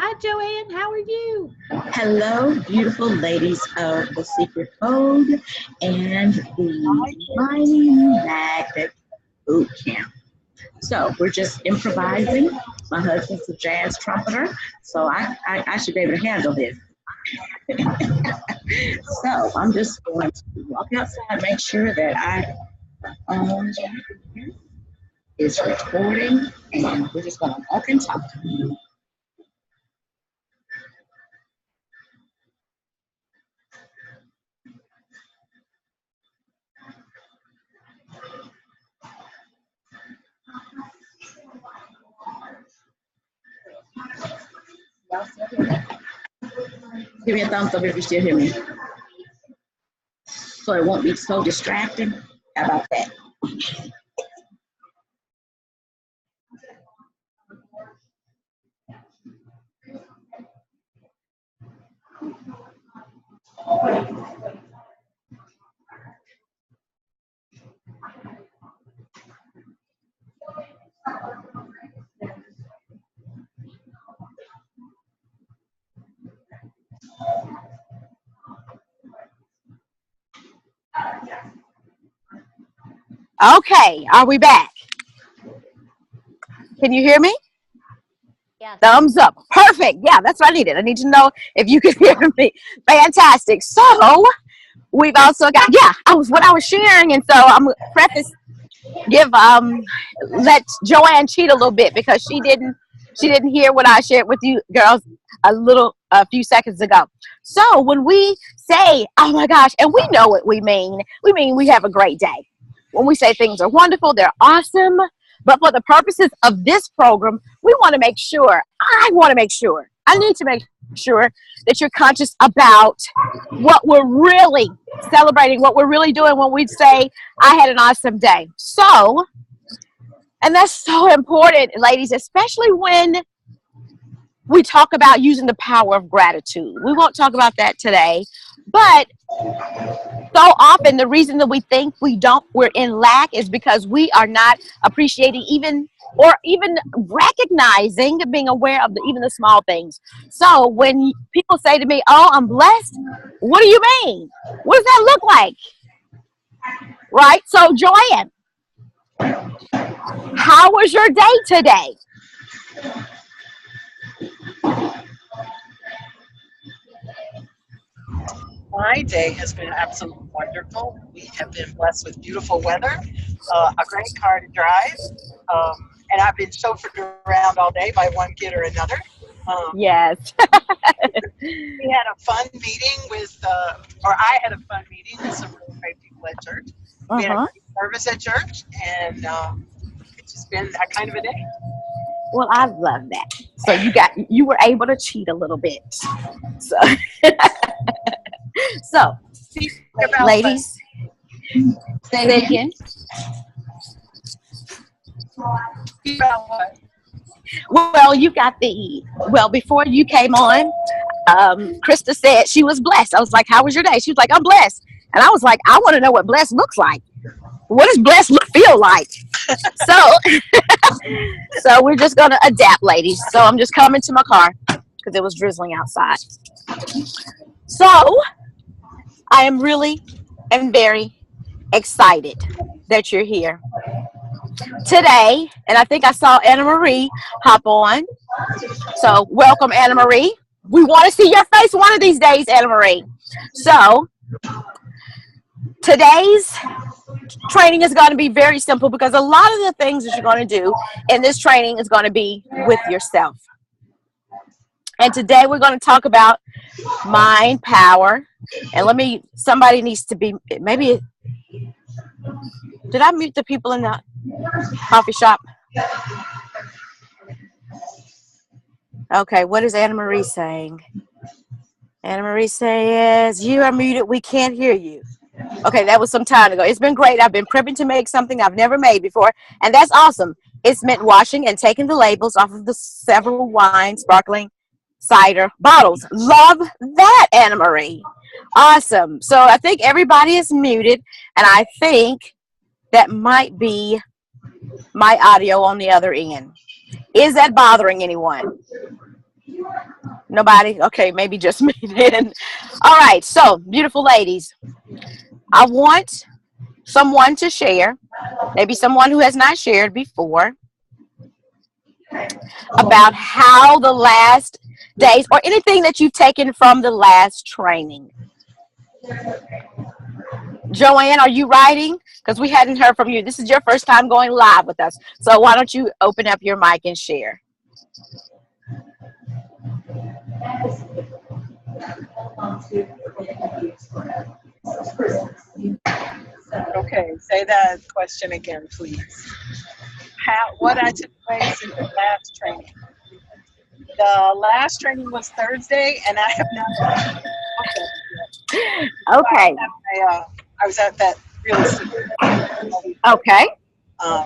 Hi, Joanne. How are you? Hello, beautiful ladies of the Secret Code and the Mighty Magnet Boot Camp. So we're just improvising. My husband's a jazz trumpeter, so I should be able to handle this. So I'm just going to walk outside, make sure that um, is recording, and we're just going to walk and talk. Give me a thumbs up if you still hear me, so it won't be so distracting. How about that? Okay, are we back? Can you hear me? Yes. Thumbs up. Perfect. Yeah, that's what I needed. I need to know if you can hear me. Fantastic. So we've also got, yeah, what I was sharing, and so I'm preface let Joanne cheat a little bit because she didn't hear what I shared with you girls a few seconds ago. So when we say, oh my gosh, and we know what we mean we have a great day. When we say things are wonderful, they're awesome. But for the purposes of this program, I need to make sure that you're conscious about what we're really celebrating, what we're really doing when we say, I had an awesome day. So, and that's so important, ladies, especially when we talk about using the power of gratitude. We won't talk about that today, but so often the reason that we think we're in lack is because we are not appreciating even recognizing, being aware of even the small things. So when people say to me, oh, I'm blessed, what do you mean? What does that look like? Right? So Joanne, how was your day today? My day has been absolutely wonderful. We have been blessed with beautiful weather, a great car to drive, and I've been chauffeured around all day by one kid or another. Yes. We had a fun meeting I had a fun meeting with some really great people at church. We had a great service at church, and it's just been that kind of a day. Well, I love that. So you were able to cheat a little bit. So ladies, say again. About what? Well, before you came on, Krista said she was blessed. I was like, how was your day? She was like, I'm blessed. And I was like, I want to know what blessed looks like. What does blessed feel like? So we're just going to adapt, ladies. So I'm just coming to my car because it was drizzling outside. So I am really and very excited that you're here today. And I think I saw Anna Marie hop on. So welcome, Anna Marie. We want to see your face one of these days, Anna Marie. So today's training is going to be very simple because a lot of the things that you're going to do in this training is going to be with yourself. And today we're going to talk about mind power. And somebody needs to be, maybe, did I mute the people in the coffee shop? Okay, what is Anna Marie saying? Anna Marie says, you are muted, we can't hear you. Okay, that was some time ago. It's been great. I've been prepping to make something I've never made before, and that's awesome. It's meant washing and taking the labels off of the several wine, sparkling cider bottles. Love that, Anna Marie. Awesome. So I think everybody is muted, and I think that might be my audio on the other end. Is that bothering anyone? Nobody? Okay, maybe just me then. All right, so beautiful ladies, I want someone to share, maybe someone who has not shared before, about how the last days or anything that you've taken from the last training. Joanne, are you writing? Because we hadn't heard from you. This is your first time going live with us. So why don't you open up your mic and share? Okay, say that question again, please. What I took place in the last training. The last training was Thursday, and I have not. Okay. I was at that real estate. Okay. Um,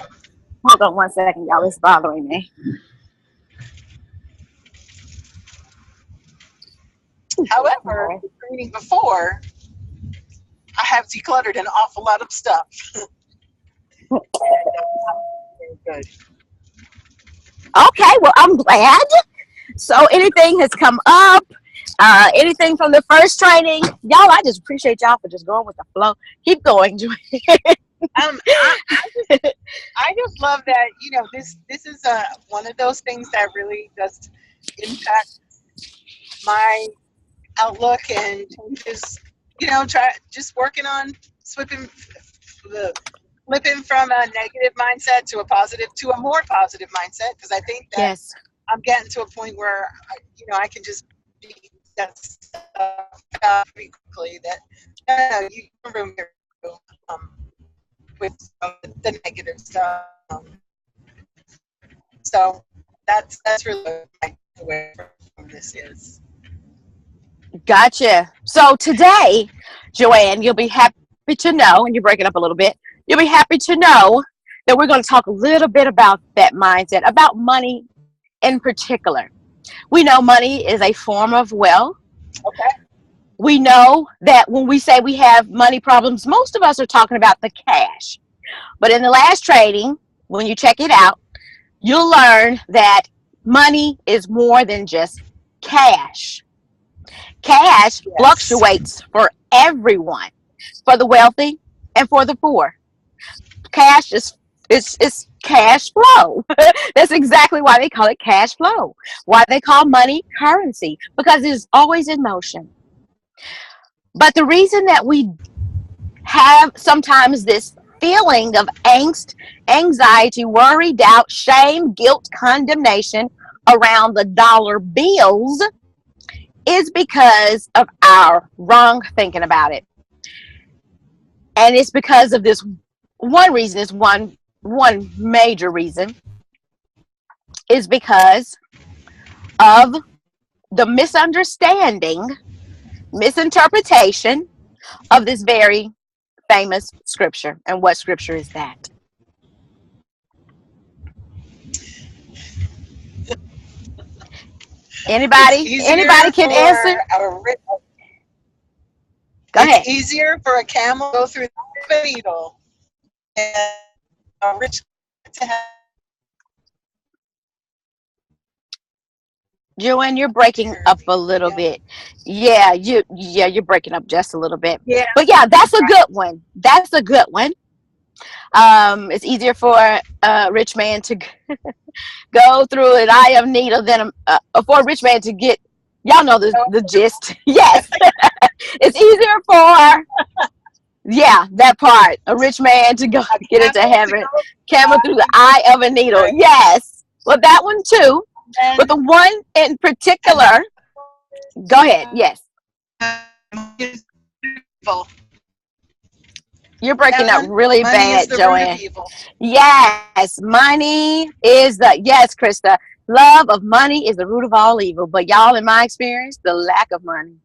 Hold on 1 second, y'all. It's bothering me. However, the training before, I have decluttered an awful lot of stuff. Very good. Okay, well, I'm glad. So anything has come up, anything from the first training, y'all, I just appreciate y'all for just going with the flow. Keep going, Joy. I just love that, you know, this is one of those things that really does impact my outlook and changes, you know, just working on flipping from a negative mindset to a more positive mindset, because I think that Yes. I'm getting to a point where I can just be that stuff out pretty quickly, that you can remove with the negative stuff. So that's really what my takeaway from this is. Gotcha. So today, Joanne, you'll be happy to know, and you're breaking up a little bit, you'll be happy to know that we're going to talk a little bit about that mindset, about money in particular. We know money is a form of wealth. Okay. We know that when we say we have money problems, most of us are talking about the cash. But in the last training, when you check it out, you'll learn that money is more than just cash. Cash Yes. fluctuates for everyone, for the wealthy and for the poor. Cash is it's cash flow. That's exactly why they call it cash flow. Why they call money currency, because it's always in motion. But the reason that we have sometimes this feeling of angst, anxiety, worry, doubt, shame, guilt, condemnation around the dollar bills is because of our wrong thinking about it. And it's because of this one reason, is one major reason, is because of the misinterpretation of this very famous scripture. And what scripture is that? Anybody can answer? Go ahead. It's easier for a camel to go through the needle and a rich to have. Joanne, you're breaking up a little bit. Yeah, you're breaking up just a little bit. Yeah. But yeah, that's a good one. That's a good one. It's easier for a rich man to go through an eye of needle than for a rich man to get. Y'all know the gist. Yes, it's easier for that part. A rich man to go get into heaven, camel through the eye of a needle. Yes, well that one too. But the one in particular, go ahead. Yes. You're breaking up really bad, Joanne. Yes, money is yes, Krista. Love of money is the root of all evil. But y'all, in my experience, the lack of money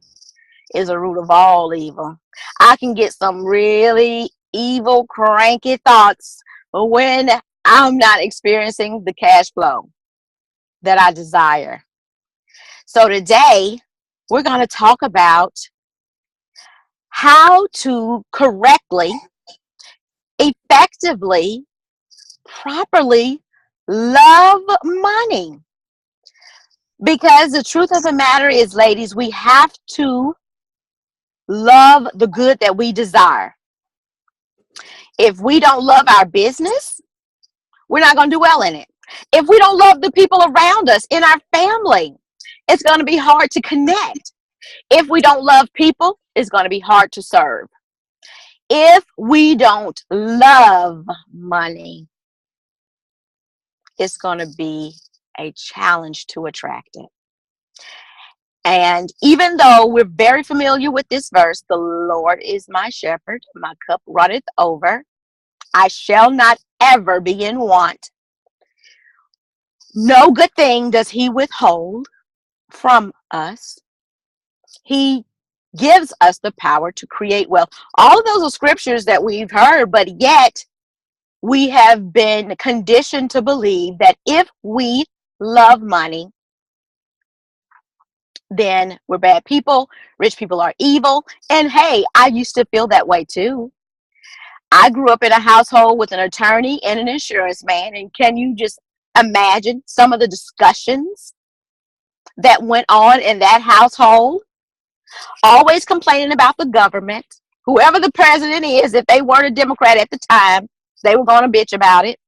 is the root of all evil. I can get some really evil, cranky thoughts when I'm not experiencing the cash flow that I desire. So today, we're going to talk about how to correctly, effectively, properly love money. Because the truth of the matter is, ladies, we have to love the good that we desire. If we don't love our business, we're not going to do well in it. If we don't love the people around us in our family, it's going to be hard to connect. If we don't love people, it's going to be hard to serve. If we don't love money, it's going to be a challenge to attract it. And even though we're very familiar with this verse, the Lord is my shepherd, my cup runneth over, I shall not ever be in want. No good thing does he withhold from us. He gives us the power to create wealth. All of those are scriptures that we've heard, but yet we have been conditioned to believe that if we love money, then we're bad people. Rich people are evil. And hey, I used to feel that way too. I grew up in a household with an attorney and an insurance man. And can you just imagine some of the discussions that went on in that household? Always complaining about the government. Whoever the president is, if they weren't a Democrat at the time, they were going to bitch about it.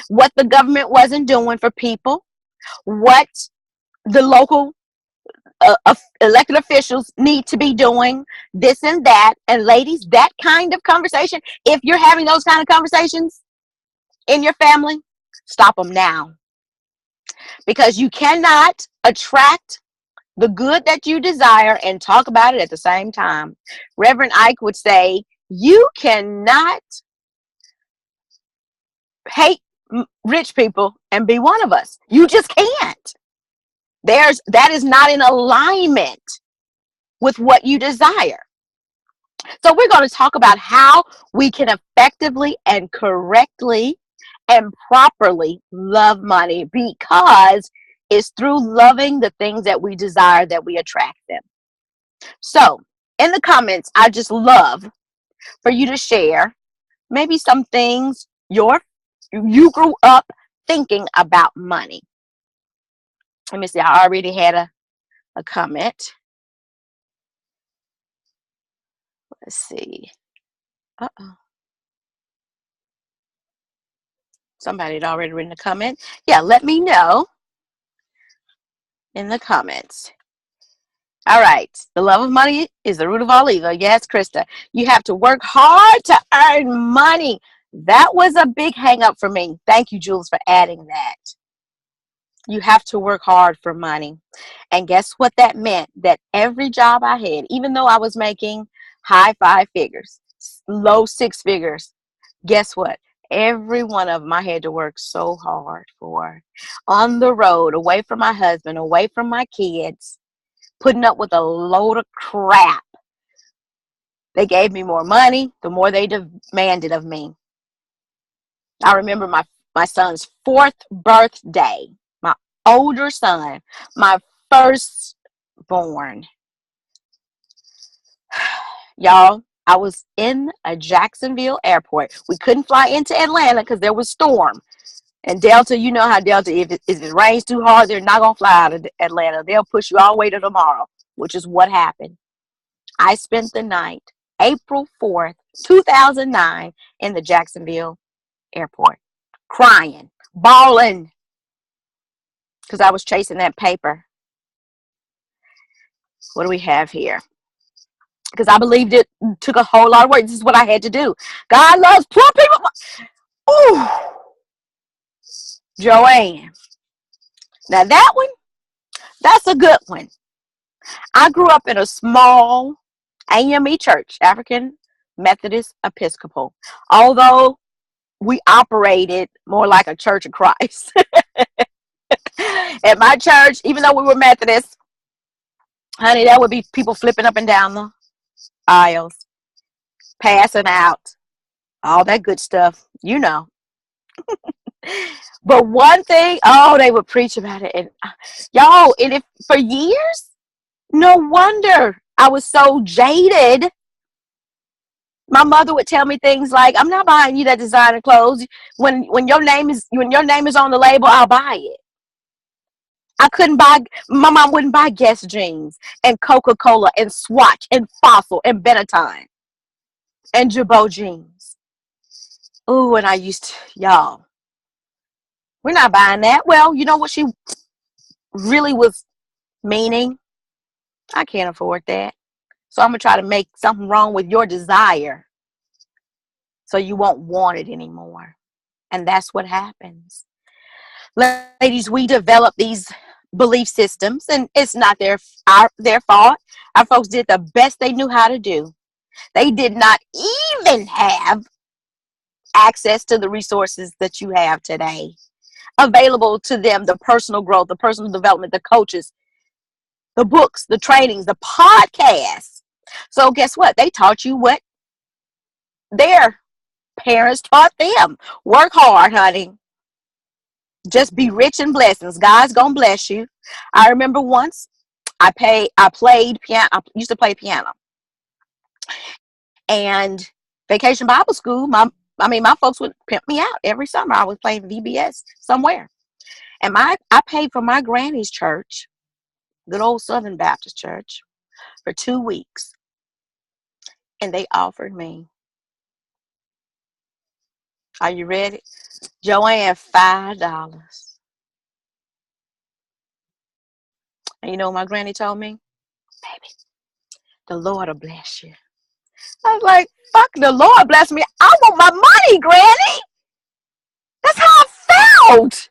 What the government wasn't doing for people. What the local elected officials need to be doing, this and that. And ladies, that kind of conversation, if you're having those kind of conversations in your family, stop them now. Because you cannot attract the good that you desire and talk about it at the same time. Reverend Ike would say, you cannot hate rich people and be one of us. You just can't. That is not in alignment with what you desire. So we're going to talk about how we can effectively and correctly and properly love money, because it's through loving the things that we desire that we attract them. So in the comments, I just love for you to share maybe some things you grew up thinking about money. Let me see. I already had a comment. Let's see. Uh-oh. Somebody had already written a comment. Yeah, let me know in the comments. All right. The love of money is the root of all evil. Yes, Krista. You have to work hard to earn money. That was a big hang up for me. Thank you, Jules, for adding that. You have to work hard for money. And guess what that meant? That every job I had, even though I was making high 5 figures, low 6 figures, guess what? Every one of them I had to work so hard for. On the road, away from my husband, away from my kids, putting up with a load of crap. They gave me more money, the more they demanded of me. I remember my son's 4th birthday. My older son, my firstborn. Y'all, I was in a Jacksonville airport. We couldn't fly into Atlanta because there was storm. And Delta, you know how Delta, if it rains too hard, they're not going to fly out of Atlanta. They'll push you all the way to tomorrow, which is what happened. I spent the night, April 4th, 2009, in the Jacksonville airport, crying, bawling, because I was chasing that paper. What do we have here? Because I believed it took a whole lot of work. This is what I had to do. God loves poor people. Ooh. Joanne. Now that one, that's a good one. I grew up in a small AME church, African Methodist Episcopal, although we operated more like a Church of Christ. At my church, even though we were Methodist, honey, that would be people flipping up and down the aisles, passing out, all that good stuff, you know. But one thing, oh, they would preach about it, and y'all, and if for years, no wonder I was so jaded. My mother would tell me things like, "I'm not buying you that designer clothes. When your name is on the label, I'll buy it." My mom wouldn't buy Guess jeans and Coca-Cola and Swatch and Fossil and Benetton and Jabot jeans. Ooh, and I used to, y'all, we're not buying that. Well, you know what she really was meaning? I can't afford that. So I'm going to try to make something wrong with your desire so you won't want it anymore. And that's what happens. Ladies, we develop these belief systems, and it's not their fault. Our folks did the best they knew how to do. They did not even have access to the resources that you have today available to them, the personal growth, the personal development, the coaches, the books, the trainings, the podcasts. So guess what? They taught you what their parents taught them. Work hard, honey. Just be rich in blessings. God's gonna bless you. I remember once I played piano. I used to play piano. And Vacation Bible School, my folks would pimp me out every summer. I was playing VBS somewhere. And I paid for my granny's church, good old Southern Baptist church, for 2 weeks. And they offered me, are you ready? Joanne, $5. And you know what my granny told me? Baby, the Lord will bless you. I was like, fuck, the Lord bless me. I want my money, Granny. That's how I felt.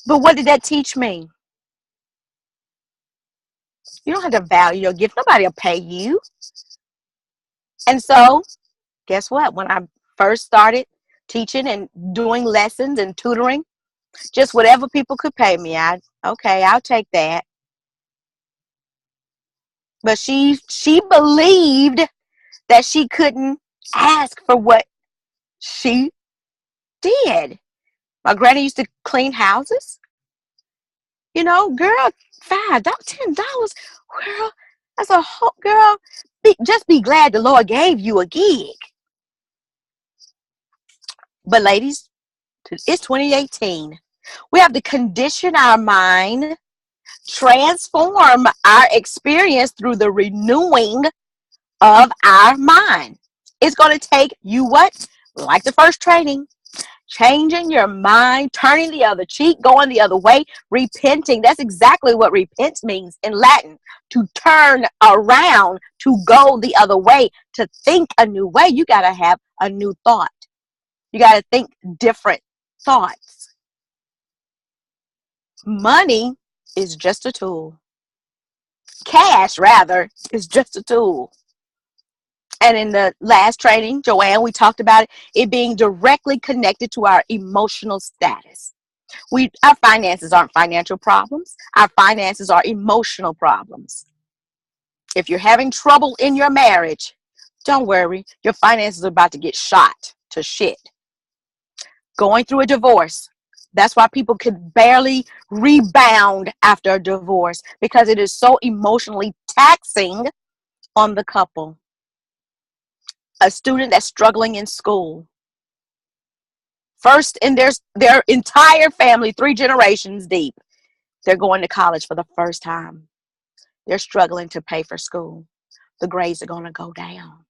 But what did that teach me? You don't have to value your gift. Nobody will pay you. And so, guess what? When I first started teaching and doing lessons and tutoring, just whatever people could pay me, I'll take that. But she believed that she couldn't ask for what she did. My granny used to clean houses. You know, girl, $5, $10, girl, that's a whole, girl, just be glad the Lord gave you a gig. But ladies, it's 2018. We have to condition our mind, transform our experience through the renewing of our mind. It's going to take you what? Like the first training. Changing your mind, turning the other cheek, going the other way, repenting. That's exactly what repent means in Latin. To turn around, to go the other way, to think a new way. You got to have a new thought. You got to think different thoughts. Money is just a tool. Cash, rather, is just a tool. And in the last training, Joanne, we talked about it being directly connected to our emotional status. Our finances aren't financial problems. Our finances are emotional problems. If you're having trouble in your marriage, don't worry. Your finances are about to get shot to shit. Going through a divorce. That's why people can barely rebound after a divorce, because it is so emotionally taxing on the couple. A student that's struggling in school. First in their entire family, 3 generations deep, they're going to college for the first time. They're struggling to pay for school. The grades are going to go down.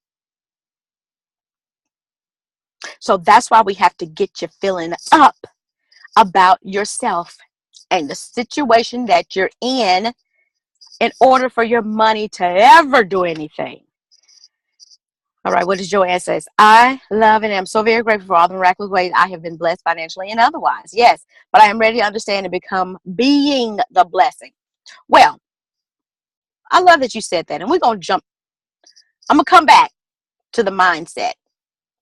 So that's why we have to get you feeling up about yourself and the situation that you're in order for your money to ever do anything. All right, what does Joanne says? I love and am so very grateful for all the miraculous ways I have been blessed financially and otherwise. Yes, but I am ready to understand and become being the blessing. Well, I love that you said that. And we're going to I'm going to come back to the mindset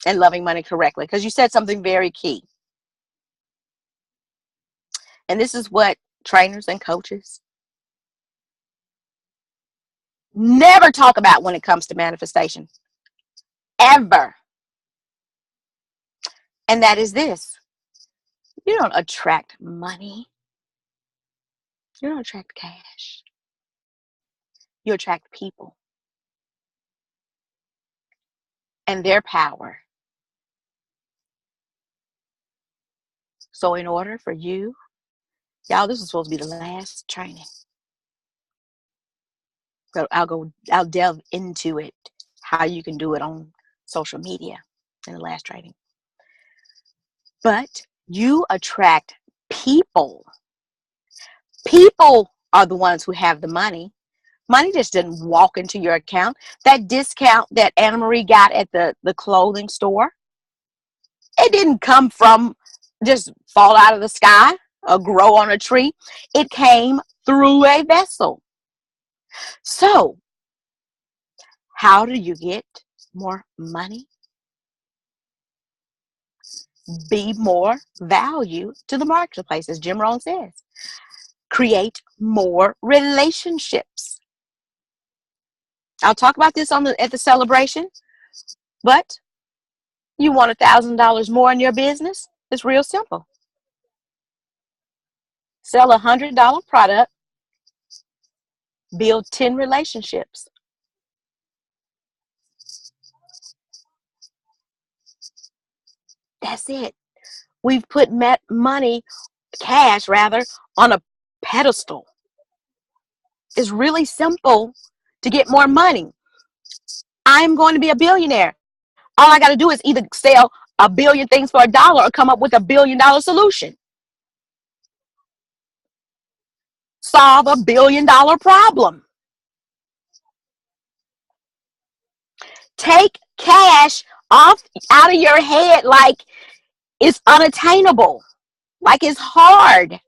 and loving money correctly, because you said something very key. And this is what trainers and coaches never talk about when it comes to manifestation. Ever. And that is this. You don't attract money. You don't attract cash. You attract people and their power. So in order for you Y'all, this was supposed to be the last training. But I'll delve into it, how you can do it on social media in the last training. But you attract people. People are the ones who have the money. Money just didn't walk into your account. That discount that Anna Marie got at the clothing store, it didn't come from just fall out of the sky or grow on a tree. It came through a vessel. So, how do you get more money? Be more value to the marketplace, as Jim Rohn says. Create more relationships. I'll talk about this at the celebration, but you want $1,000 more in your business? It's real simple. Sell a $100 product, build 10 relationships. That's it. We've put cash on a pedestal. It's really simple to get more money. I'm going to be a billionaire. All I got to do is either sell a billion things for $1 or come up with $1 billion solution. Solve $1 billion problem. Take cash out of your head like it's unattainable, like it's hard.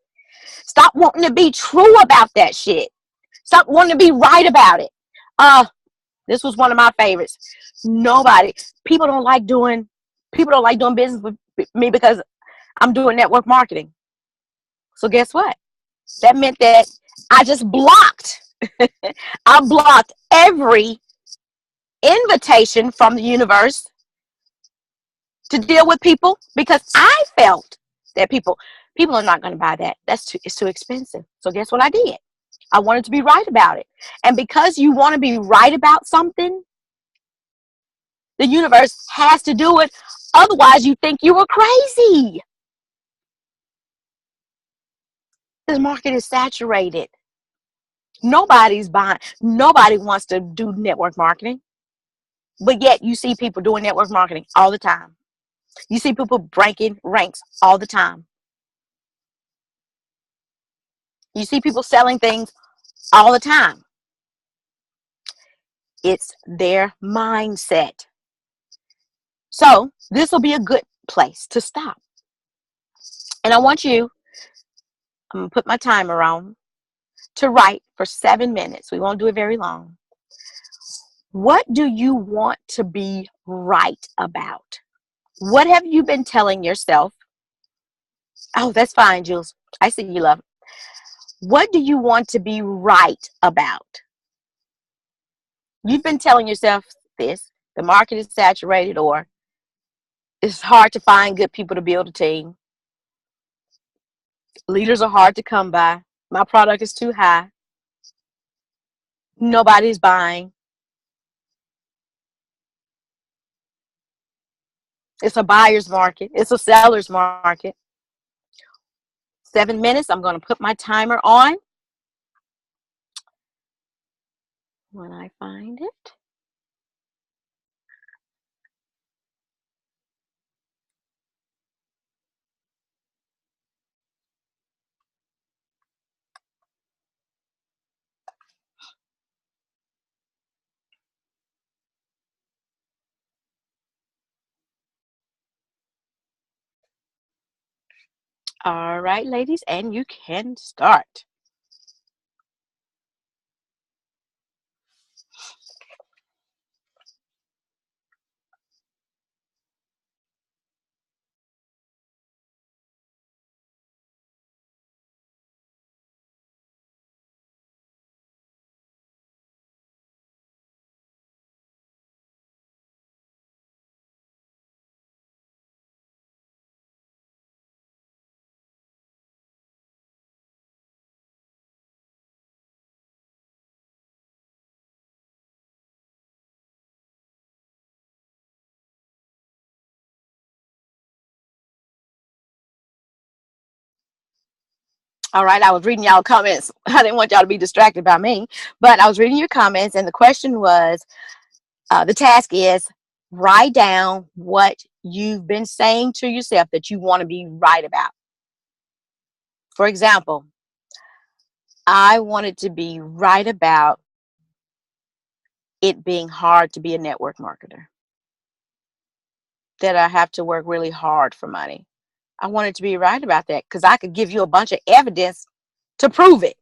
Stop wanting to be true about that shit. Stop wanting to be right about it. This was one of my favorites. People don't like doing business with me because I'm doing network marketing. So guess what? That meant that I just blocked. I blocked every invitation from the universe to deal with people because I felt that people are not going to buy that. It's too expensive. So guess what I did? I wanted to be right about it. And because you want to be right about something, the universe has to do it. Otherwise, you think you were crazy. The market is saturated. Nobody's buying. Nobody wants to do network marketing. But yet you see people doing network marketing all the time. You see people breaking ranks all the time. You see people selling things all the time. It's their mindset. So this will be a good place to stop. And I want you, I'm going to put my timer on, to write for 7 minutes. We won't do it very long. What do you want to be right about? What have you been telling yourself? Oh, that's fine, Jules. I see you, love. What do you want to be right about? You've been telling yourself this. The market is saturated, or it's hard to find good people to build a team. Leaders are hard to come by. My product is too high. Nobody's buying. It's a buyer's market. It's a seller's market. 7 minutes. I'm going to put my timer on when I find it. All right, ladies, and you can start. All right, I was reading y'all comments. I didn't want y'all to be distracted by me, but I was reading your comments, and the question was, the task is write down what you've been saying to yourself that you want to be right about. For example, I wanted to be right about it being hard to be a network marketer, that I have to work really hard for money. I wanted to be right about that because I could give you a bunch of evidence to prove it.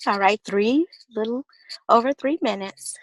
All right, little over 3 minutes.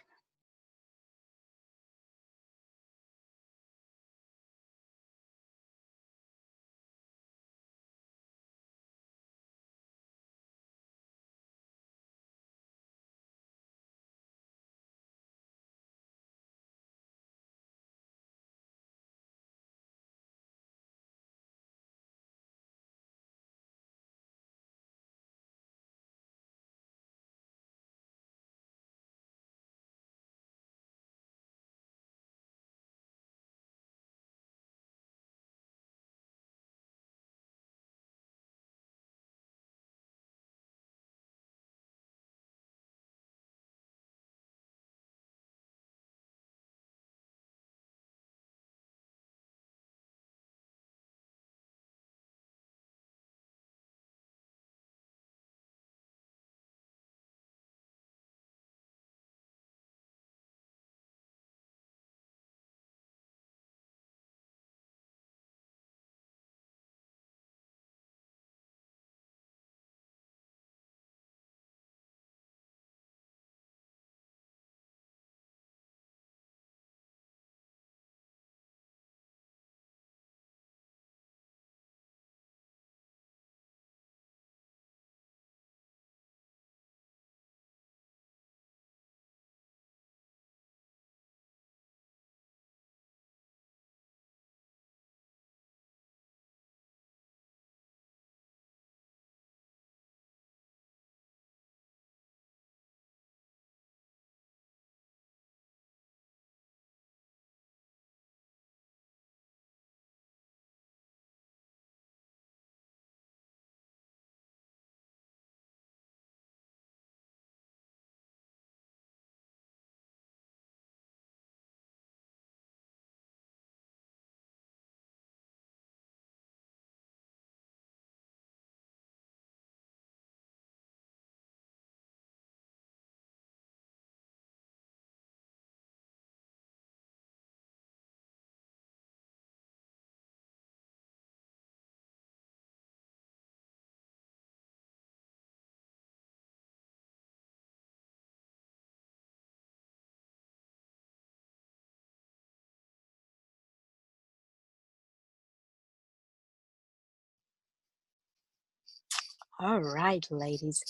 All right, ladies.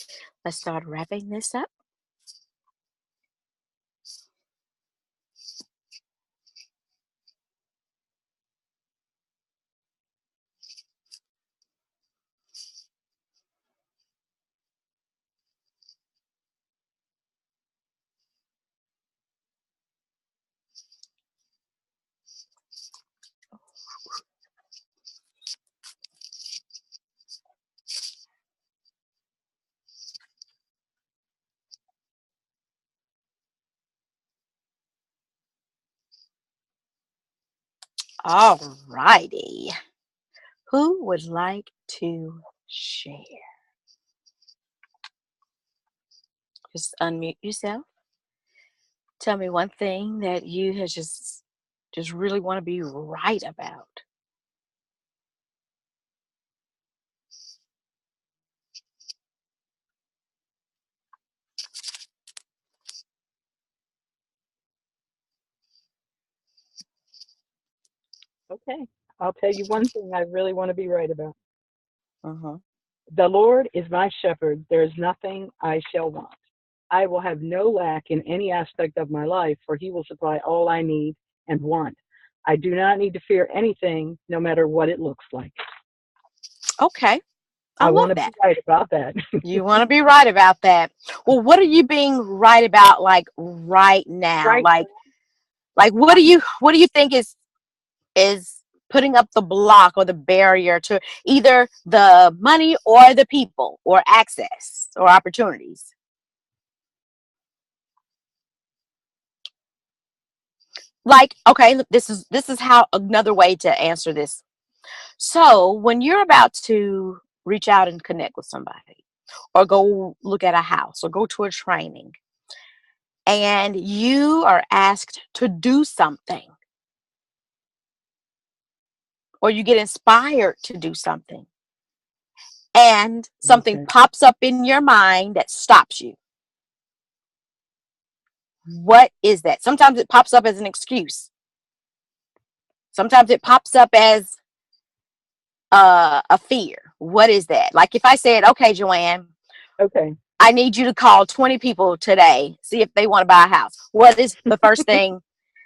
Let's start wrapping this up. All righty. Who would like to share? Just unmute yourself. Tell me one thing that you have just really want to be right about. Okay. I'll tell you one thing I really want to be right about. Mm-hmm. The Lord is my shepherd. There is nothing I shall want. I will have no lack in any aspect of my life, for he will supply all I need and want. I do not need to fear anything, no matter what it looks like. Okay. I I love want to that. be right about that. You want to be right about that. Well, what are you being right about like right now? Right. Like what do you think is putting up the block or the barrier to either the money or the people or access or opportunities? Like, okay, look, this is how another way to answer this. So when you're about to reach out and connect with somebody or go look at a house or go to a training and you are asked to do something or you get inspired to do something and something Okay. pops up in your mind that stops you. What is that? Sometimes it pops up as an excuse. Sometimes it pops up as a fear. What is that? Like if I said, okay, Joanne, Okay. I need you to call 20 people today, see if they want to buy a house. What is the first thing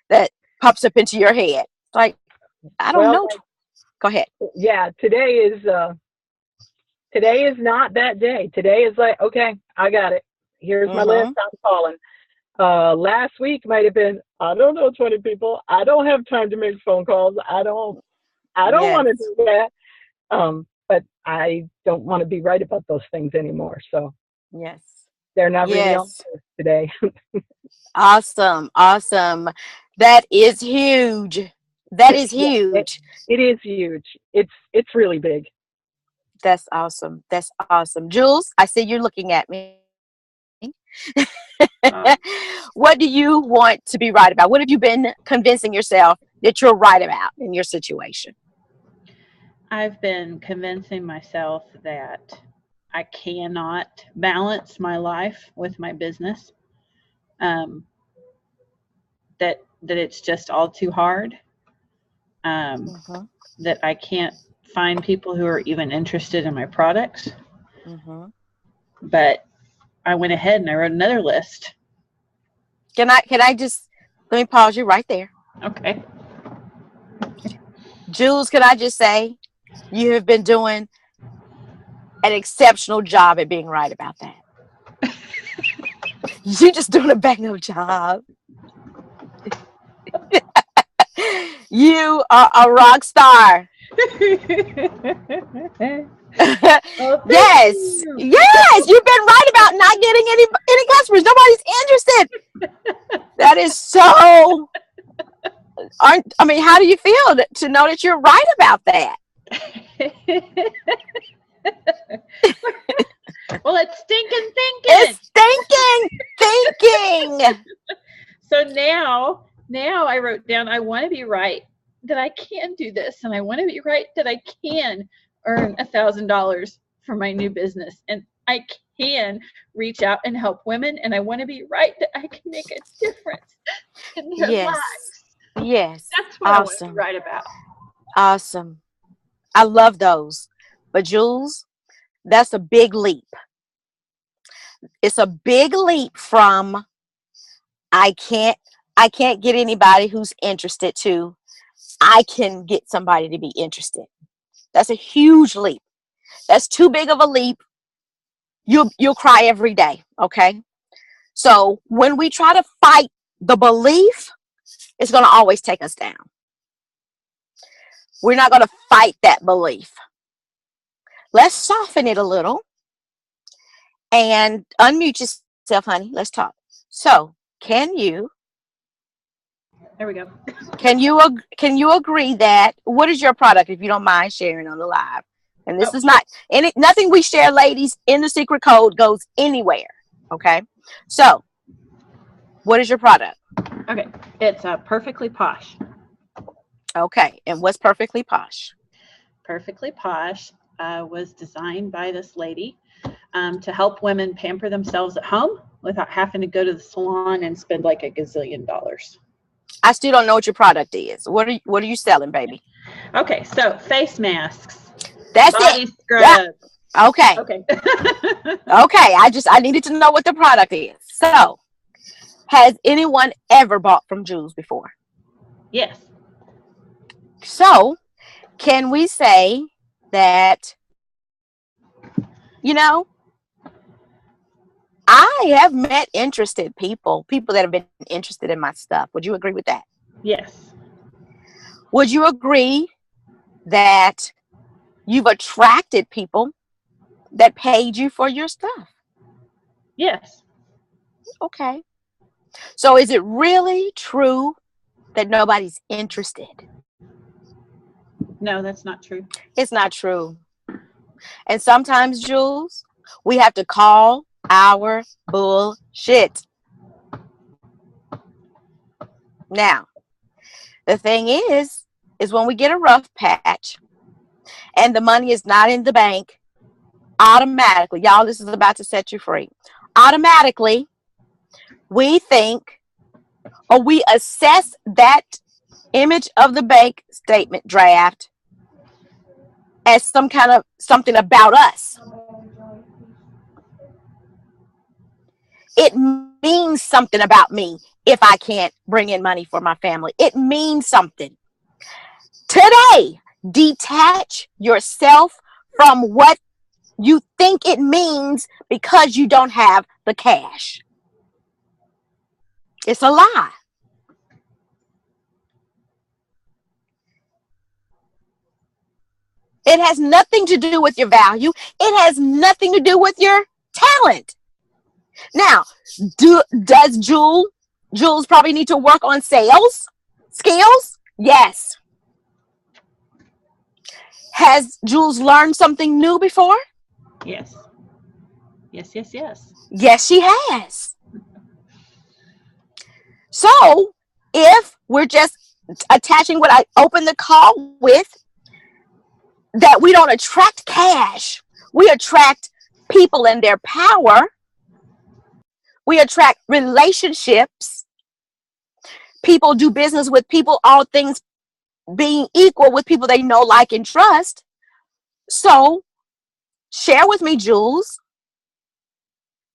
that pops up into your head? Like, I don't Well, know. Go ahead. yeah, today is not that day. Today is like, okay, I got it. Here's my list. Mm-hmm. I'm calling. Last week might have been, I don't know, 20 people. I don't have time to make phone calls. I don't want to Yes. do that. But I don't want to be right about those things anymore. So Yes. they're not really on Yes. the list today. Awesome. Awesome. That is huge. That is Yeah, huge. it is huge. It's really big. That's awesome. That's awesome. Jules, I see you're looking at me. What do you want to be right about? What have you been convincing yourself that you're right about in your situation? I've been convincing myself that I cannot balance my life with my business. That it's just all too hard. Mm-hmm. That I can't find people who are even interested in my products. Mm-hmm. But I went ahead and I wrote another list. Can I just let me pause you right there. Okay. Jules, can I just say you have been doing an exceptional job at being right about that. You're just doing a bang up job. You are a rock star. Yes, you. yes, you've been right about not getting any customers. Nobody's interested. That is so. I mean, how do you feel to know that you're right about that? Well, it's stinking thinking. It's thinking. So now I wrote down I want to be right that I can do this, and I want to be right that I can earn $1,000 for my new business, and I can reach out and help women, and I want to be right that I can make a difference in their Yes. lives. Yes. That's what I want to be right about. Awesome. I love those. But Jules, That's a big leap. It's a big leap from I can't get anybody who's interested to I can get somebody to be interested. That's a huge leap. That's too big of a leap. You'll cry every day, okay? So when we try to fight the belief, it's going to always take us down. We're not going to fight that belief. Let's soften it a little and unmute yourself, honey. Let's talk. So, can you There we go. can you agree that what is your product, if you don't mind sharing on the live? And this is not nothing we share, ladies, in the secret code goes anywhere. Okay. So what is your product? Okay. It's Perfectly Posh. Okay. And what's Perfectly Posh? Perfectly Posh was designed by this lady to help women pamper themselves at home without having to go to the salon and spend like a gazillion dollars. I still don't know what your product is. What are you selling, baby? Okay, so face masks. That's body it. scrubs. Yeah. Okay. Okay. Okay. I needed to know what the product is. So, has anyone ever bought from Jules before? Yes. So, can we say that, I have met interested people that have been interested in my stuff. Would you agree with that? Yes. Would you agree that you've attracted people that paid you for your stuff? Yes. Okay. So is it really true that nobody's interested? No, that's not true. It's not true. And sometimes, Jules, we have to call our bullshit. Now, the thing is when we get a rough patch and the money is not in the bank, automatically, y'all, this is about to set you free. Automatically, we think, or we assess that image of the bank statement draft as some kind of something about us. It means something about me if I can't bring in money for my family. It means something. Today, detach yourself from what you think it means because you don't have the cash. It's a lie. It has nothing to do with your value. It has nothing to do with your talent. Now, does Jules probably need to work on sales skills? Yes. Has Jules learned something new before? Yes. Yes, yes, yes. Yes, she has. So, if we're just attaching what I opened the call with, that we don't attract cash, we attract people and their power. We attract relationships. People do business with people, all things being equal, with people they know, like, and trust. So, share with me, Jules,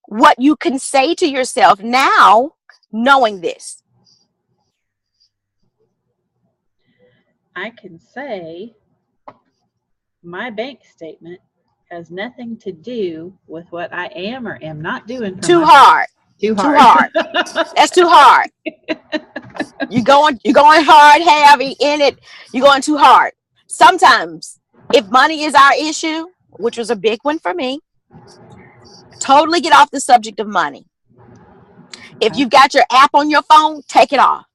what you can say to yourself now, knowing this. I can say my bank statement has nothing to do with what I am or am not doing. Too hard. Too hard. That's too hard. You're going hard, heavy in it. You're going too hard. Sometimes, if money is our issue, which was a big one for me, totally get off the subject of money. If you've got your app on your phone, take it off.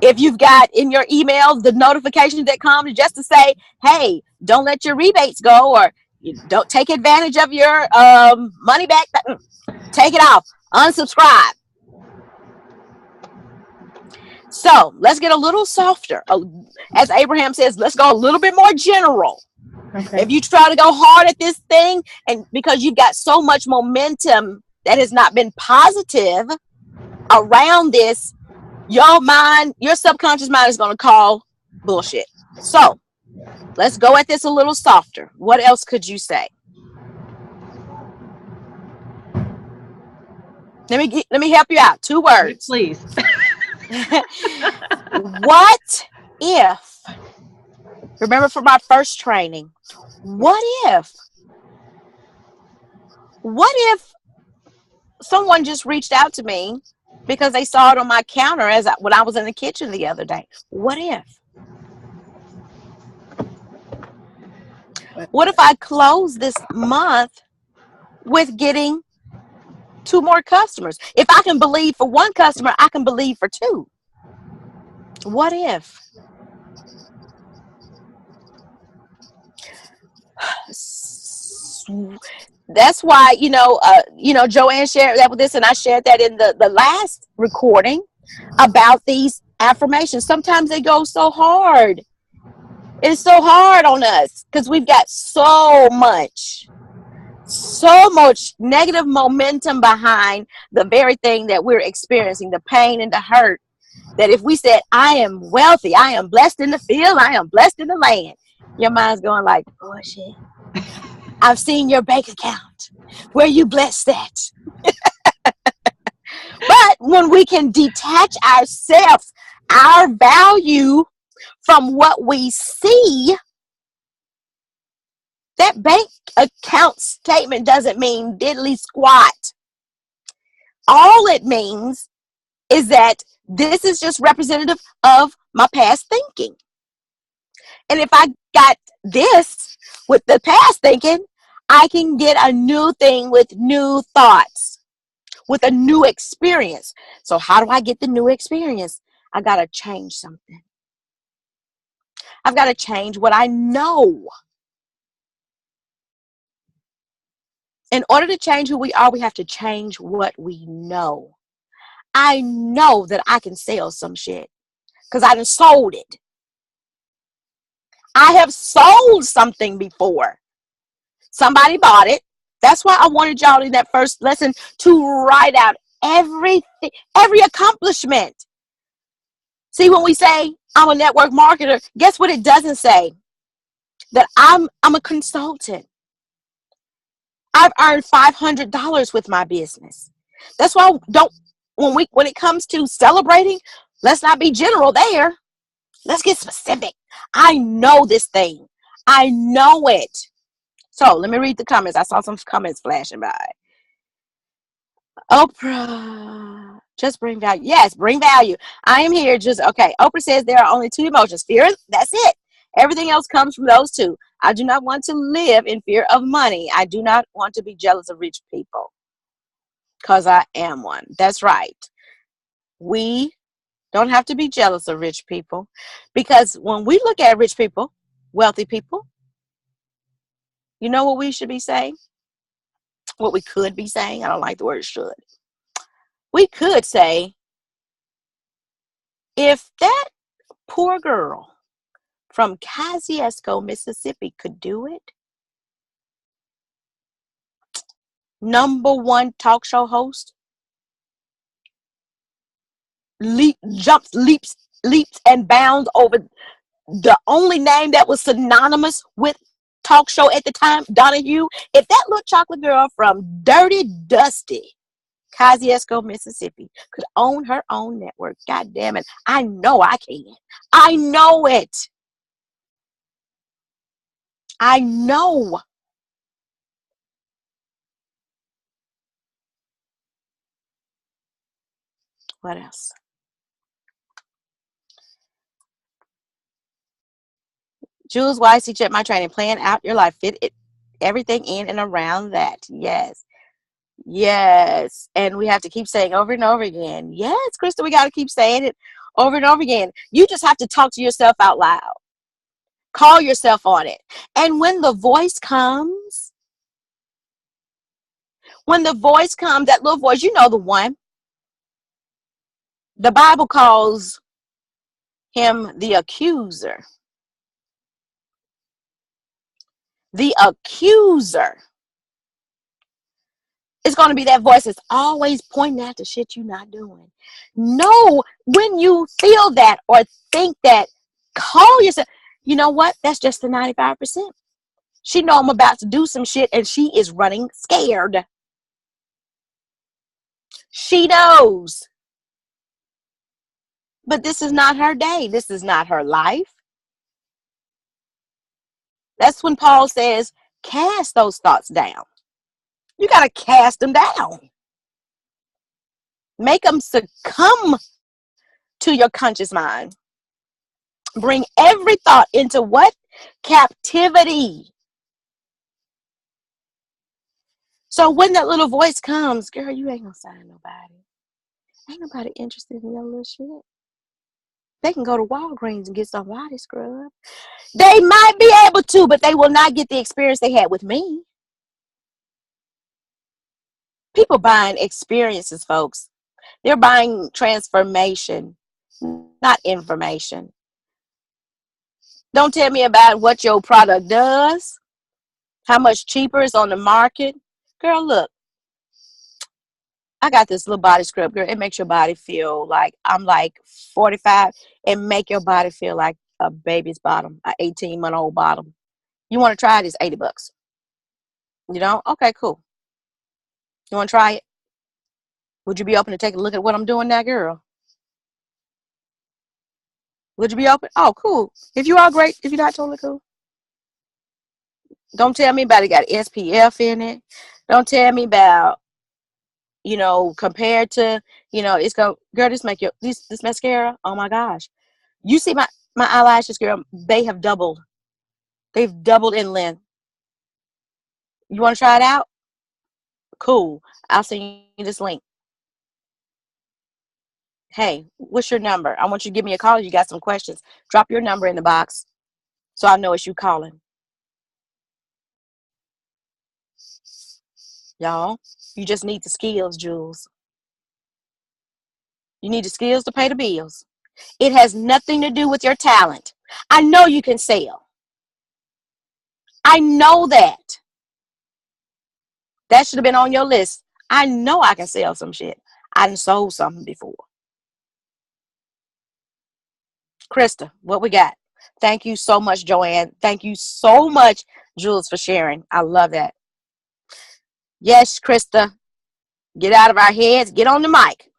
If you've got in your email the notifications that come just to say, hey, don't let your rebates go, or don't take advantage of your money back, take it off. Unsubscribe. So let's get a little softer. As Abraham says, let's go a little bit more general. Okay. If you try to go hard at this thing, and because you've got so much momentum that has not been positive around this, your subconscious mind is going to call bullshit. So let's go at this a little softer. What else could you say? Let me help you out. 2 words. Please. What if, remember from our first training, what if someone just reached out to me because they saw it on my counter when I was in the kitchen the other day? What if? What if I close this month with getting 2 more customers? If I can believe for 1 customer, I can believe for 2. What if? That's why, Joanne shared that with this, and I shared that in the last recording about these affirmations. Sometimes they go so hard. It's so hard on us because we've got so much negative momentum behind the very thing that we're experiencing, the pain and the hurt, that if we said, I am wealthy, I am blessed in the field, I am blessed in the land, your mind's going like, bullshit. I've seen your bank account. Where you blessed that? But when we can detach ourselves, our value from what we see, that bank account statement doesn't mean diddly squat. All it means is that this is just representative of my past thinking. And if I got this with the past thinking, I can get a new thing with new thoughts, with a new experience. So how do I get the new experience? I got to change something. I've got to change what I know. In order to change who we are, we have to change what we know. I know that I can sell some shit because I done sold it. I have sold something before. Somebody bought it. That's why I wanted y'all in that first lesson to write out everything, every accomplishment. See, when we say I'm a network marketer, guess what it doesn't say? That I'm a consultant. I've earned $500 with my business. That's why when it comes to celebrating, let's not be general there. Let's get specific. I know this thing. I know it. So let me read the comments. I saw some comments flashing by. Oprah, just bring value. Yes, bring value. I am here. Okay. Oprah says there are only 2 emotions. Fear, that's it. Everything else comes from those 2. I do not want to live in fear of money. I do not want to be jealous of rich people because I am one. That's right. We don't have to be jealous of rich people because when we look at rich people, wealthy people, you know what we should be saying? What we could be saying? I don't like the word should. We could say, if that poor girl from Kosciuszko, Mississippi could do it, #1 talk show host, leaps and bounds over the only name that was synonymous with talk show at the time, Donahue. If that little chocolate girl from Dirty Dusty, Kosciuszko, Mississippi, could own her own network, God damn it, I know I can. I know it. I know. What else? Jules, why teach my training? Plan out your life. Fit it, everything in and around that. Yes. Yes. And we have to keep saying over and over again. Yes, Crystal, we got to keep saying it over and over again. You just have to talk to yourself out loud. Call yourself on it. And when the voice comes, that little voice, you know the one. The Bible calls him the accuser. The accuser. It's going to be that voice that's always pointing out the shit you're not doing. No, when you feel that or think that, call yourself. You know what? That's just the 95%. She know I'm about to do some shit and she is running scared. She knows. But this is not her day. This is not her life. That's when Paul says, cast those thoughts down. You got to cast them down. Make them succumb to your conscious mind. Bring every thought into what? Captivity. So when that little voice comes, girl, you ain't gonna sign nobody. Ain't nobody interested in your little shit. They can go to Walgreens and get some body scrub. They might be able to, but they will not get the experience they had with me. People buying experiences, folks. They're buying transformation, not information. Don't tell me about what your product does, how much cheaper it's on the market. Girl, look, I got this little body scrub, girl. It makes your body feel like I'm like 45 and make your body feel like a baby's bottom, an 18-month-old bottom. You want to try it? It's $80. You know? Okay, cool. You want to try it? Would you be open to take a look at what I'm doing now, girl? Would you be open? Oh, cool. If you are, great. If you're not, totally cool. Don't tell me about it got SPF in it. Don't tell me about, compared to, it's going, girl, this mascara. Oh my gosh. You see my eyelashes, girl, they have doubled. They've doubled in length. You want to try it out? Cool. I'll send you this link. Hey, what's your number? I want you to give me a call if you got some questions. Drop your number in the box so I know it's you calling. Y'all, you just need the skills, Jules. You need the skills to pay the bills. It has nothing to do with your talent. I know you can sell. I know that. That should have been on your list. I know I can sell some shit. I done sold something before. Krista, what we got? Thank you so much, Joanne. Thank you so much, Jules, for sharing. I love that. Yes, Krista. Get out of our heads. Get on the mic.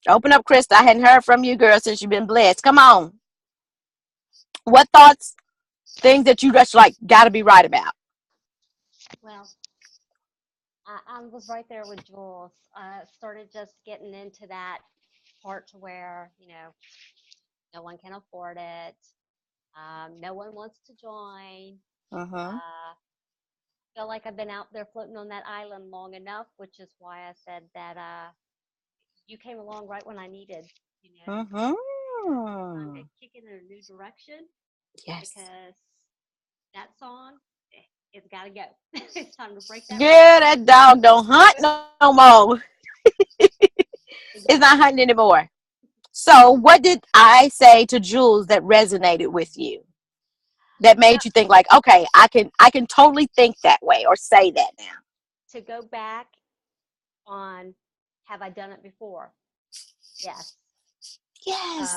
Open up, Krista. I hadn't heard from you, girl, since you've been blessed. Come on. What thoughts, things that you just like got to be right about? Well, I was right there with Jules. Started just getting into that part to where, no one can afford it. No one wants to join. Uh-huh. Feel like I've been out there floating on that island long enough, which is why I said that you came along right when I needed, Uh-huh. to kick it in a new direction. Yes. Because that song, it's got to go. It's time to break that. Yeah, that dog don't hunt no more. It's not hunting anymore. So what did I say to Jules that resonated with you? That made you think like, okay, I can totally think that way or say that now. To go back on, have I done it before? Yes. Yes.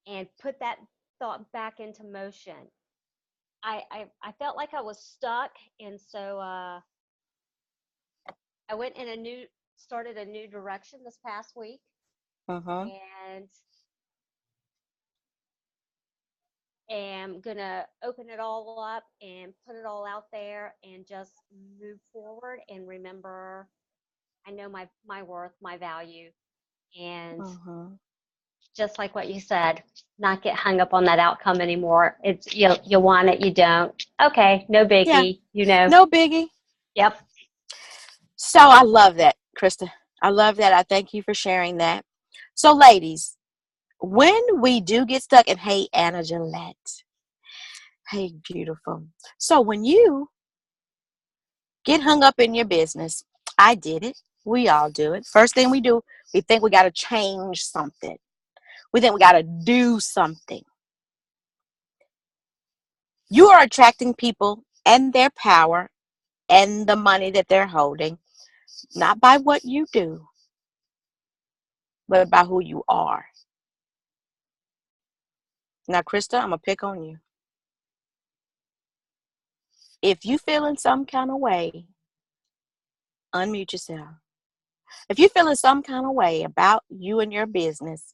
And put that thought back into motion. I felt like I was stuck, and so I went in started a new direction this past week, Uh-huh. and am gonna open it all up and put it all out there and just move forward and remember I know my worth, my value, and Uh-huh. just like what you said, not get hung up on that outcome anymore. It's you want it, you don't. Okay, no biggie, Yeah. No biggie. Yep. So I love that, Krista. I love that. I thank you for sharing that. So ladies, when we do get stuck, and hey, Anna Gillette. Hey, beautiful. So when you get hung up in your business, I did it. We all do it. First thing we do, we think we got to change something. We think we got to do something. You are attracting people and their power and the money that they're holding, not by what you do, but by who you are. Now, Krista, I'm going to pick on you. If you feel in some kind of way Unmute yourself. If you're feeling some kind of way about you and your business,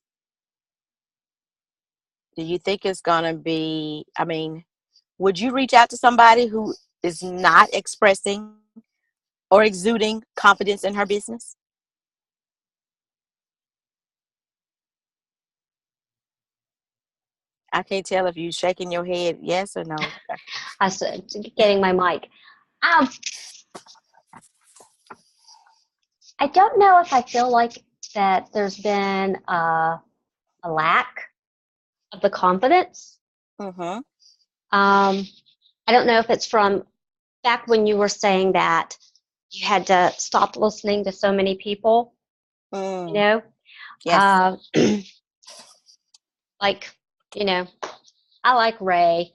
do you think it's going to be, would you reach out to somebody who is not expressing or exuding confidence in her business? I can't tell if you're shaking your head yes or no. I was getting my mic. Um, I don't know if I feel like that there's been a lack of the confidence. Mm-hmm. I don't know if it's from back when you were saying that you had to stop listening to so many people, you know? Yes. Like, you know, I like Ray.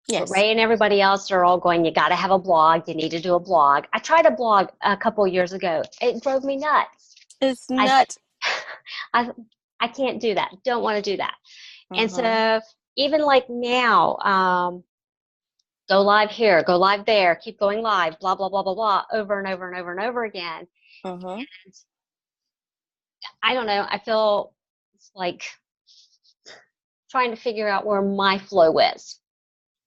But Yes. Ray and everybody else are all going, you got to have a blog. You need to do a blog. I tried a blog a couple of years ago. It drove me nuts. It's nuts. I can't do that. Don't want to do that. Mm-hmm. And so even like now, go live here, go live there, keep going live, blah, blah, blah, blah, blah, over and over and over and over again. Mm-hmm. And I don't know. I feel it's like trying to figure out where my flow is.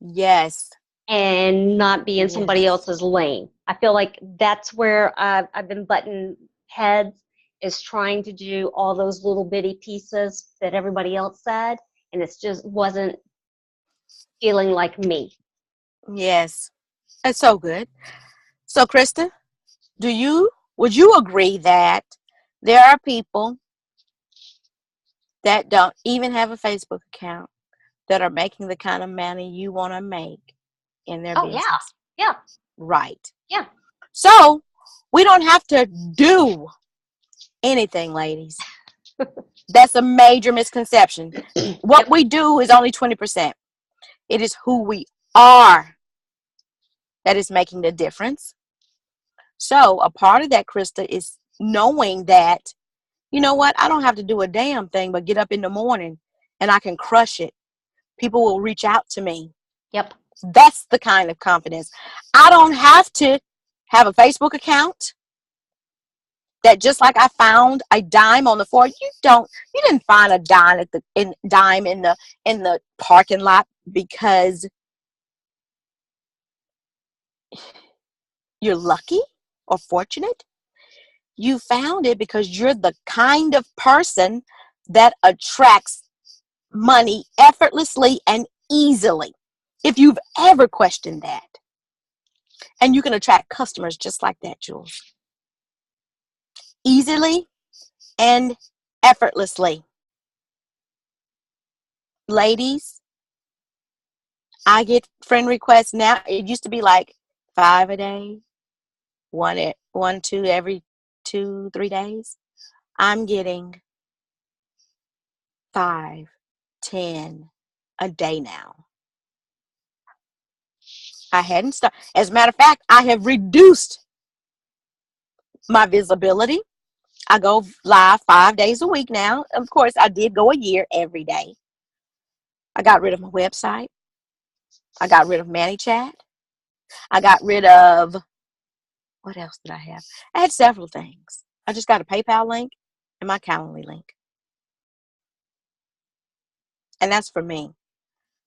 Yes. And not be in somebody else's lane. I feel like that's where I've been butting heads, is trying to do all those little bitty pieces that everybody else said, and it just wasn't feeling like me. Yes. That's so good. So, Krista, would you agree that there are people that don't even have a Facebook account that are making the kind of money you want to make in their business? Yeah. Right. Yeah. So we don't have to do anything, ladies. That's a major misconception. What we do is only 20%. It is who we are that is making the difference. So a part of that, Krista, is knowing that, you know what, I don't have to do a damn thing but get up in the morning and I can crush it. People will reach out to me. Yep. That's the kind of confidence. I don't have to have a Facebook account. That just like I found a dime on the floor, you didn't find a dime in the parking lot because you're lucky or fortunate. You found it because you're the kind of person that attracts money effortlessly and easily. If you've ever questioned that. And you can attract customers just like that, Jules. Easily and effortlessly. Ladies, I get friend requests now. It used to be like 5 a day, two every 2-3 days. I'm getting 5, 10 a day now. I hadn't started. As a matter of fact, I have reduced my visibility. I go live 5 days a week now. Of course, I did go a year every day. I got rid of my website. I got rid of ManyChat. I got rid of, what else did I have? I had several things. I just got a PayPal link and my Calendly link. And that's for me.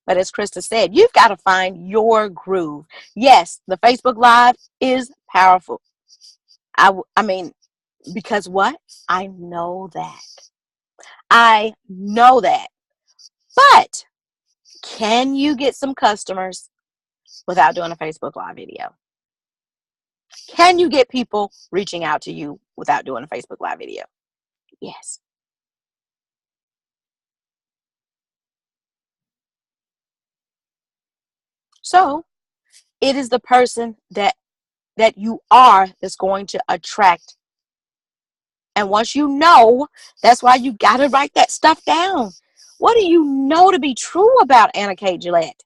But as Krista said, you've got to find your groove. Yes, the Facebook Live is powerful. I mean, because what? I know that. I know that. But can you get some customers without doing a Facebook Live video? Can you get people reaching out to you without doing a Facebook Live video? Yes. So it is the person that you are that's going to attract. And once you know, that's why you got to write that stuff down. What do you know to be true about Anna Kate Gillette?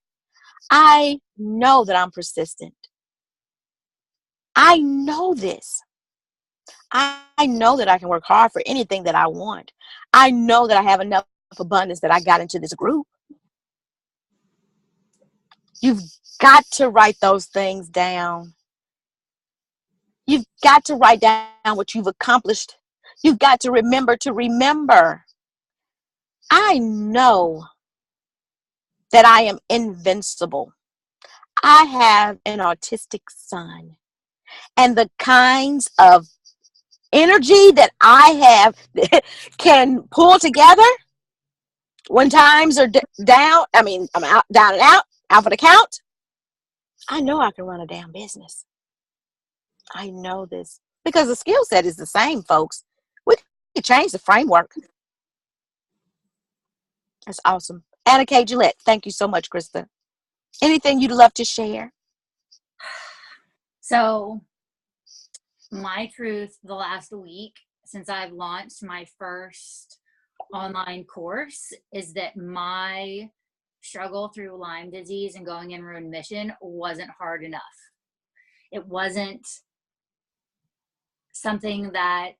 I know that I'm persistent. I know this. I know that I can work hard for anything that I want. I know that I have enough abundance that I got into this group. You've got to write those things down. You've got to write down what you've accomplished. You've got to remember to remember. I know that I am invincible. I have an autistic son, and the kinds of energy that I have can pull together when times are down. I mean, I'm out, down and out for the count. I know I can run a damn business. I know this because the skill set is the same, folks. We can change the framework. That's awesome. Anna K. Gillette, thank you so much, Krista. Anything you'd love to share? So, my truth the last week since I've launched my first online course is that my struggle through Lyme disease and going in remission wasn't hard enough. It wasn't something that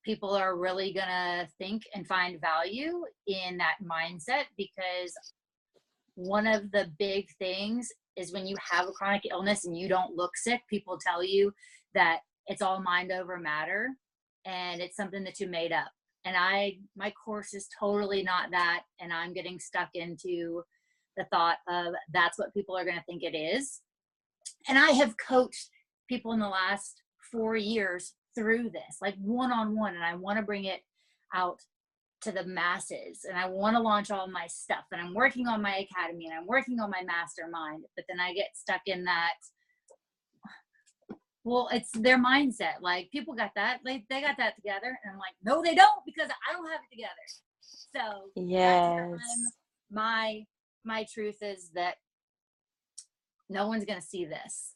people are really gonna think and find value in that mindset, because one of the big things is when you have a chronic illness and you don't look sick, people tell you that it's all mind over matter and it's something that you made up. And my course is totally not that, and I'm getting stuck into the thought of that's what people are going to think it is. And I have coached people in the last 4 years through this, like one-on-one, and I want to bring it out to the masses, and I want to launch all my stuff, and I'm working on my academy, and I'm working on my mastermind, but then I get stuck in that, well, it's their mindset. Like, people got that, they got that together, and I'm like, no, they don't, because I don't have it together. So Yes. my truth is that no one's going to see this,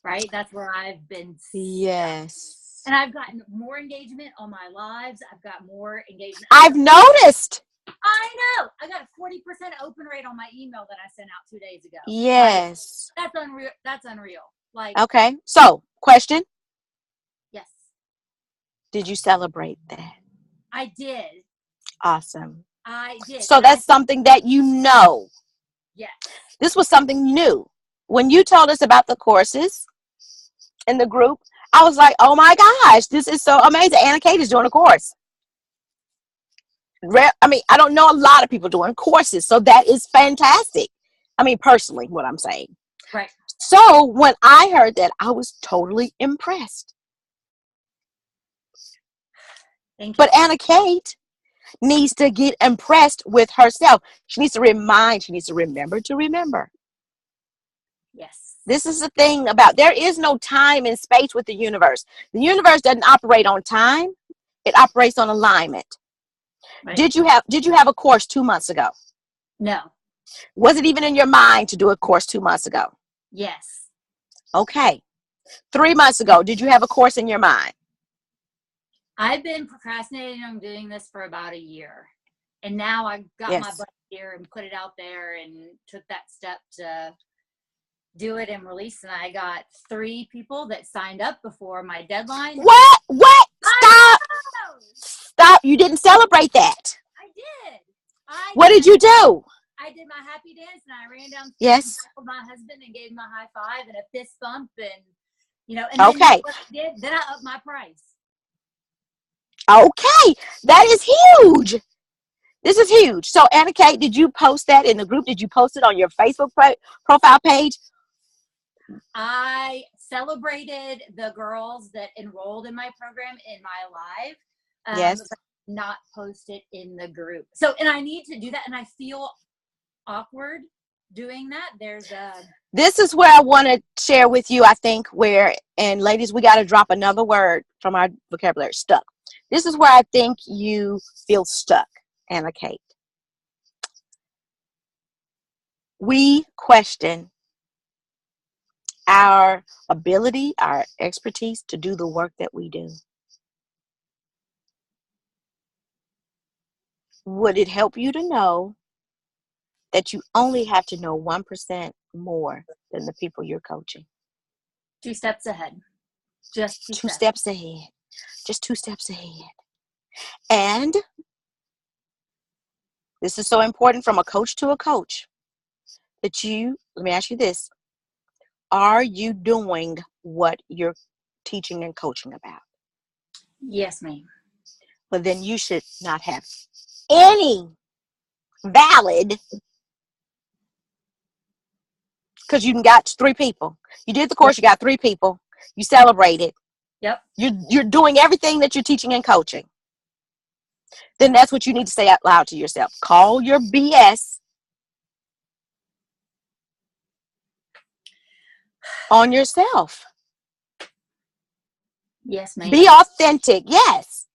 right? That's where I've been stuck. Yes. And I've gotten more engagement on my lives. I've got more engagement. I've noticed. I know. I got a 40% open rate on my email that I sent out 2 days ago. Yes. Like, that's unreal. That's unreal. Like, Okay. So, question. yes, Did you celebrate that? I did. Awesome. I did. So that's something that you know. Yes. This was something new. When you told us about the courses in the group, I was like, oh my gosh, this is so amazing. Anna Kate is doing a course. I mean, I don't know a lot of people doing courses, so that is fantastic. I mean, personally, what I'm saying. Right. So when I heard that, I was totally impressed. Thank you. But Anna Kate needs to get impressed with herself. She needs to remember to remember. Yes. This is the thing about, there is no time and space with the universe. The universe doesn't operate on time. It operates on alignment. Right. Did you have a course 2 months ago? No. Was it even in your mind to do a course 2 months ago? Yes. Okay. 3 months ago, did you have a course in your mind? I've been procrastinating on doing this for about a year. And now I got my butt here and put it out there and took that step to do it and release. And I got 3 people that signed up before my deadline. What? Stop. You didn't celebrate that. I did. What did you do? I did my happy dance and I ran down Yes. with my husband and gave him a high five and a fist bump, and and okay. Then what I did, then I upped my price. Okay, that is huge. This is huge. So Anna Kate, did you post that in the group? Did you post it on your Facebook profile page? I celebrated the girls that enrolled in my program in my live. Yes. But not post it in the group. So, and I need to do that, and I feel awkward doing that. This is where I want to share with you, I think, and ladies, we got to drop another word from our vocabulary, stuck. This is where I think you feel stuck, Anna Kate. We question our ability, our expertise to do the work that we do. Would it help you to know that you only have to know 1% more than the people you're coaching? 2 steps ahead. Just 2 steps ahead. Just 2 steps ahead. And this is so important from a coach to a coach that let me ask you this. Are you doing what you're teaching and coaching about. Yes, ma'am. But then you should not have any valid, because you got 3 people. You did the course, you got 3 people. You celebrated. Yep. You're doing everything that you're teaching and coaching. Then that's what you need to say out loud to yourself. Call your BS on yourself. Yes, ma'am. Be authentic. Yes.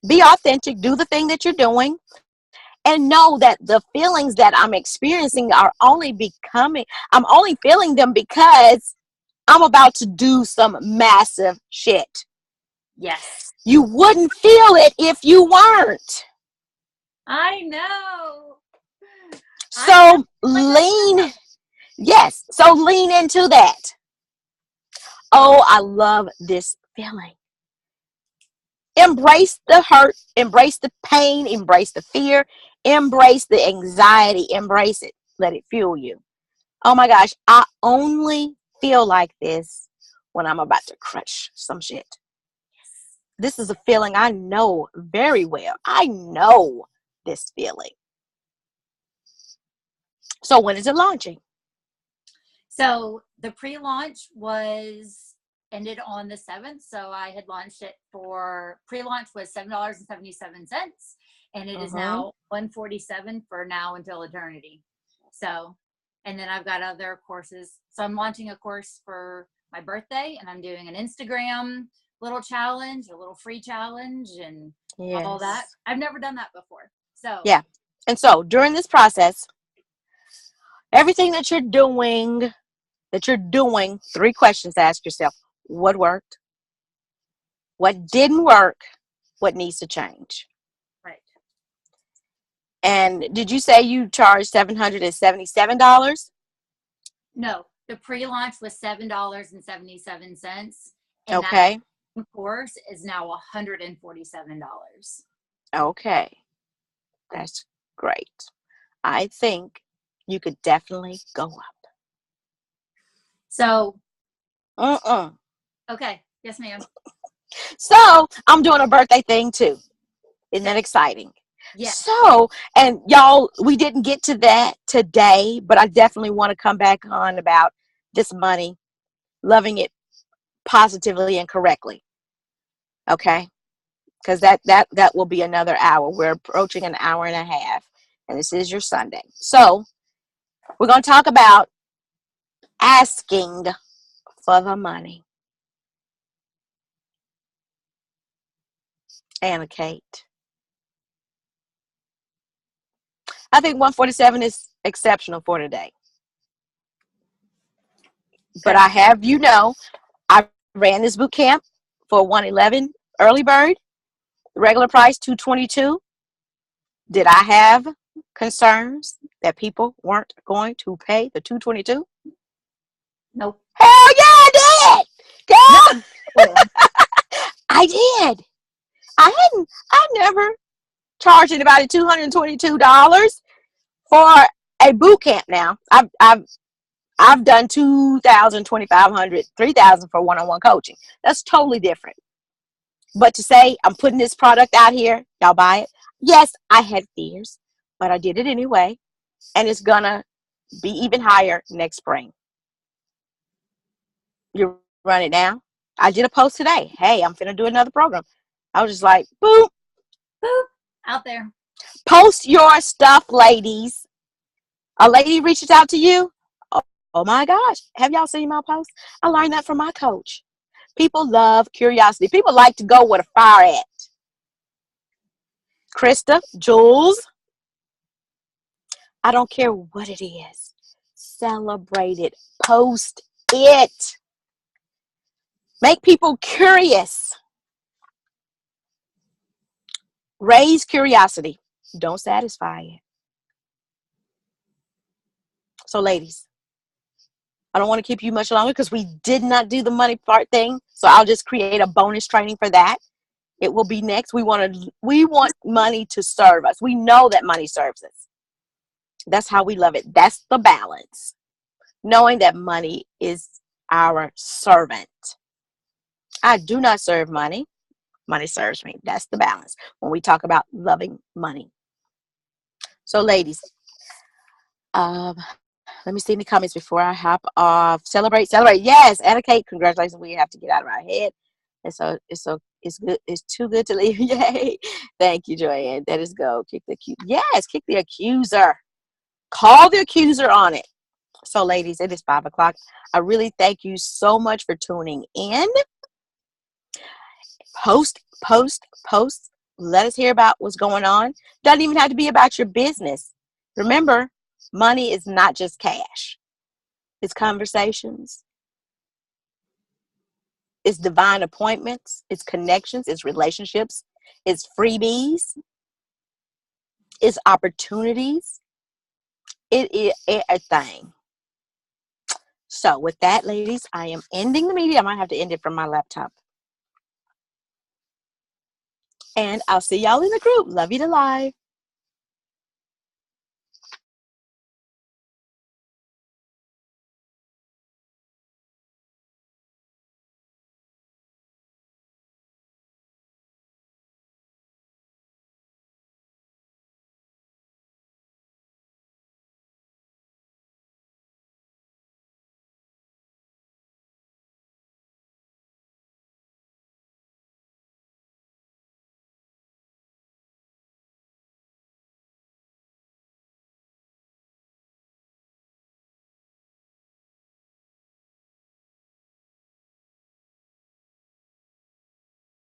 Be authentic. Do the thing that you're doing. And know that the feelings that I'm experiencing are only I'm only feeling them because I'm about to do some massive shit. Yes. You wouldn't feel it if you weren't. I know. So lean. Yes. So lean into that. Oh, I love this feeling. Embrace the hurt, embrace the pain, embrace the fear, embrace the anxiety, embrace it. Let it fuel you. Oh my gosh, I only feel like this when I'm about to crush some shit. This is a feeling I know very well. I know this feeling. So when is it launching? So the pre-launch ended on the 7th. So I had launched it pre-launch was $7.77, and it is now $147 for now until eternity. So, and then I've got other courses. So I'm launching a course for my birthday, and I'm doing an Instagram little challenge, a little free challenge, and all that. I've never done that before. So yeah. And so during this process, everything that you're doing, 3 questions to ask yourself. What worked? What didn't work? What needs to change? Right. And did you say you charged $777? No, the pre-launch was $7.77. And okay. That course is now $147. Okay. That's great. I think you could definitely go up. So. Okay. Yes, ma'am. So I'm doing a birthday thing too. Isn't that exciting? Yes. So, and y'all, we didn't get to that today, but I definitely want to come back on about this money, loving it positively and correctly. Okay? Because that will be another hour. We're approaching an hour and a half, and this is your Sunday. So we're going to talk about asking for the money. Anna Kate. I think 147 is exceptional for today. But I have, I ran this boot camp for 111 early bird, regular price 222. Did I have concerns that people weren't going to pay the 222? Nope. Hell yeah, I did. Girl. I did. I never charged anybody $222 for a boot camp. Now I've done $2,000, $2,500, $3,000 for one-on-one coaching. That's totally different. But to say I'm putting this product out here, y'all buy it. Yes, I had fears, but I did it anyway, and it's gonna be even higher next spring. You run it now. I did a post today. Hey, I'm finna do another program. I was just like, boop, boop, out there. Post your stuff, ladies. A lady reaches out to you. Oh my gosh. Have y'all seen my post? I learned that from my coach. People love curiosity. People like to go where the fire at. Krista, Jules, I don't care what it is. Celebrate it. Post it. Make people curious. Raise curiosity. Don't satisfy it. So, ladies, I don't want to keep you much longer because we did not do the money part thing. So I'll just create a bonus training for that. It will be next. We want money to serve us. We know that money serves us. That's how we love it. That's the balance. Knowing that money is our servant. I do not serve money. Money serves me. That's the balance when we talk about loving money. So, ladies, let me see in the comments before I hop off. Celebrate. Yes, Anna Kate, congratulations. We have to get out of our head. And so it's good. It's too good to leave. Yay. Thank you, Joanne. That is go. Kick the accuser. Call the accuser on it. So, ladies, it is 5 o'clock. I really thank you so much for tuning in. Post. Let us hear about what's going on. Doesn't even have to be about your business. Remember, money is not just cash. It's conversations. It's divine appointments. It's connections. It's relationships. It's freebies. It's opportunities. It is a thing. So with that, ladies, I am ending the meeting. I might have to end it from my laptop. And I'll see y'all in the group. Love you to life.